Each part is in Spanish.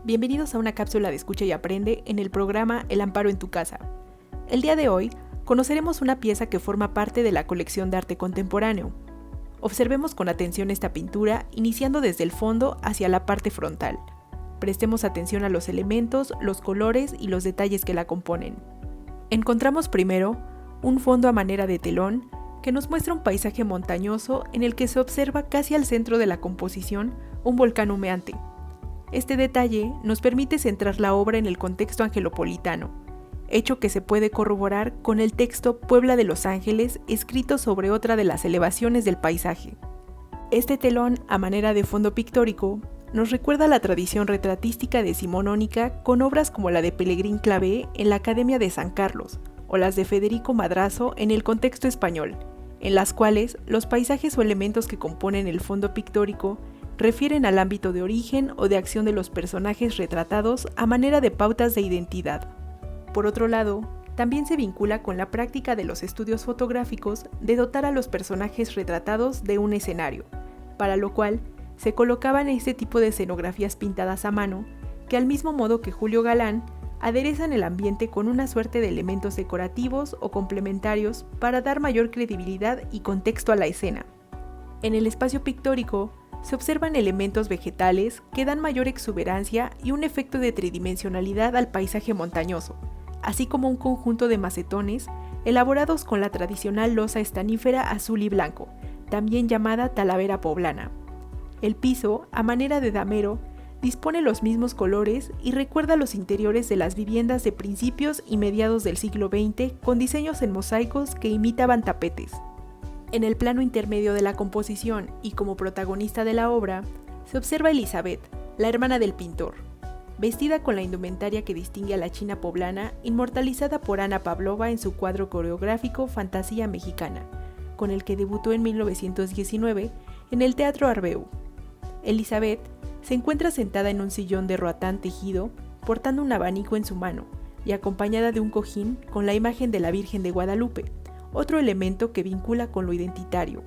Bienvenidos a una cápsula de escucha y aprende en el programa El Amparo en tu casa. El día de hoy conoceremos una pieza que forma parte de la colección de arte contemporáneo. Observemos con atención esta pintura, iniciando desde el fondo hacia la parte frontal. Prestemos atención a los elementos, los colores y los detalles que la componen. Encontramos primero un fondo a manera de telón que nos muestra un paisaje montañoso en el que se observa casi al centro de la composición un volcán humeante. Este detalle nos permite centrar la obra en el contexto angelopolitano, hecho que se puede corroborar con el texto Puebla de los Ángeles escrito sobre otra de las elevaciones del paisaje. Este telón, a manera de fondo pictórico, nos recuerda la tradición retratística decimonónica con obras como la de Pelegrín Clavé en la Academia de San Carlos o las de Federico Madrazo en el contexto español, en las cuales los paisajes o elementos que componen el fondo pictórico refieren al ámbito de origen o de acción de los personajes retratados a manera de pautas de identidad. Por otro lado, también se vincula con la práctica de los estudios fotográficos de dotar a los personajes retratados de un escenario, para lo cual se colocaban este tipo de escenografías pintadas a mano, que al mismo modo que Julio Galán, aderezan el ambiente con una suerte de elementos decorativos o complementarios para dar mayor credibilidad y contexto a la escena. En el espacio pictórico, se observan elementos vegetales que dan mayor exuberancia y un efecto de tridimensionalidad al paisaje montañoso, así como un conjunto de macetones elaborados con la tradicional loza estanífera azul y blanco, también llamada talavera poblana. El piso, a manera de damero, dispone los mismos colores y recuerda los interiores de las viviendas de principios y mediados del siglo XX con diseños en mosaicos que imitaban tapetes. En el plano intermedio de la composición y como protagonista de la obra, se observa Elizabeth, la hermana del pintor, vestida con la indumentaria que distingue a la china poblana, inmortalizada por Ana Pavlova en su cuadro coreográfico Fantasía Mexicana, con el que debutó en 1919 en el Teatro Arbeu. Elizabeth se encuentra sentada en un sillón de roatán tejido, portando un abanico en su mano y acompañada de un cojín con la imagen de la Virgen de Guadalupe, otro elemento que vincula con lo identitario.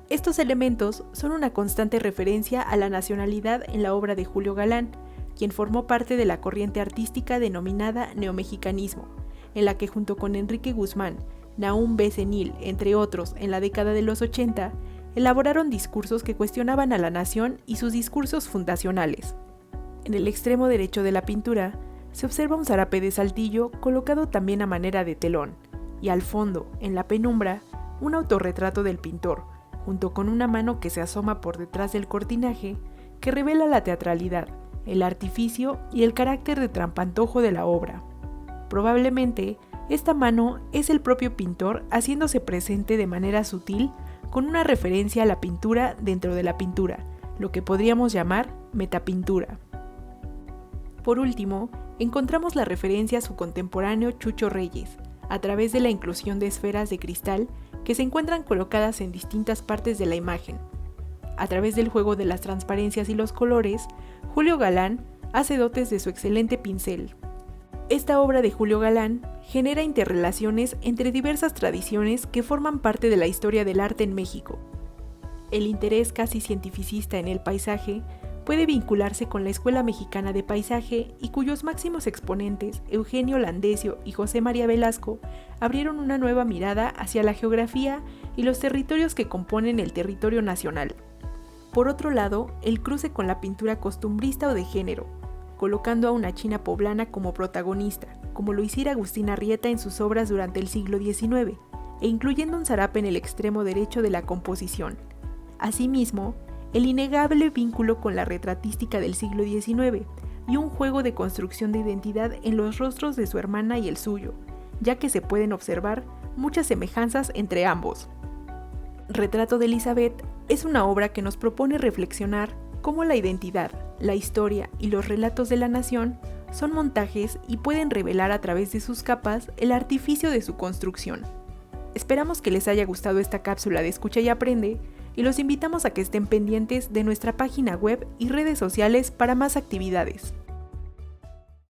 Estos elementos son una constante referencia a la nacionalidad en la obra de Julio Galán, quien formó parte de la corriente artística denominada neomexicanismo, en la que junto con Enrique Guzmán, Nahum Becenil, entre otros, en la década de los 80, elaboraron discursos que cuestionaban a la nación y sus discursos fundacionales. En el extremo derecho de la pintura se observa un zarape de saltillo colocado también a manera de telón, y al fondo, en la penumbra, un autorretrato del pintor, junto con una mano que se asoma por detrás del cortinaje, que revela la teatralidad, el artificio y el carácter de trampantojo de la obra. Probablemente, esta mano es el propio pintor haciéndose presente de manera sutil con una referencia a la pintura dentro de la pintura, lo que podríamos llamar metapintura. Por último, encontramos la referencia a su contemporáneo Chucho Reyes, a través de la inclusión de esferas de cristal que se encuentran colocadas en distintas partes de la imagen. A través del juego de las transparencias y los colores, Julio Galán hace dotes de su excelente pincel. Esta obra de Julio Galán genera interrelaciones entre diversas tradiciones que forman parte de la historia del arte en México. El interés casi cientificista en el paisaje puede vincularse con la Escuela Mexicana de Paisaje y cuyos máximos exponentes, Eugenio Landesio y José María Velasco, abrieron una nueva mirada hacia la geografía y los territorios que componen el territorio nacional. Por otro lado, el cruce con la pintura costumbrista o de género, colocando a una china poblana como protagonista, como lo hiciera Agustín Arrieta en sus obras durante el siglo XIX, e incluyendo un zarape en el extremo derecho de la composición. Asimismo, el innegable vínculo con la retratística del siglo XIX y un juego de construcción de identidad en los rostros de su hermana y el suyo, ya que se pueden observar muchas semejanzas entre ambos. Retrato de Elizabeth es una obra que nos propone reflexionar cómo la identidad, la historia y los relatos de la nación son montajes y pueden revelar a través de sus capas el artificio de su construcción. Esperamos que les haya gustado esta cápsula de Escucha y Aprende, y los invitamos a que estén pendientes de nuestra página web y redes sociales para más actividades.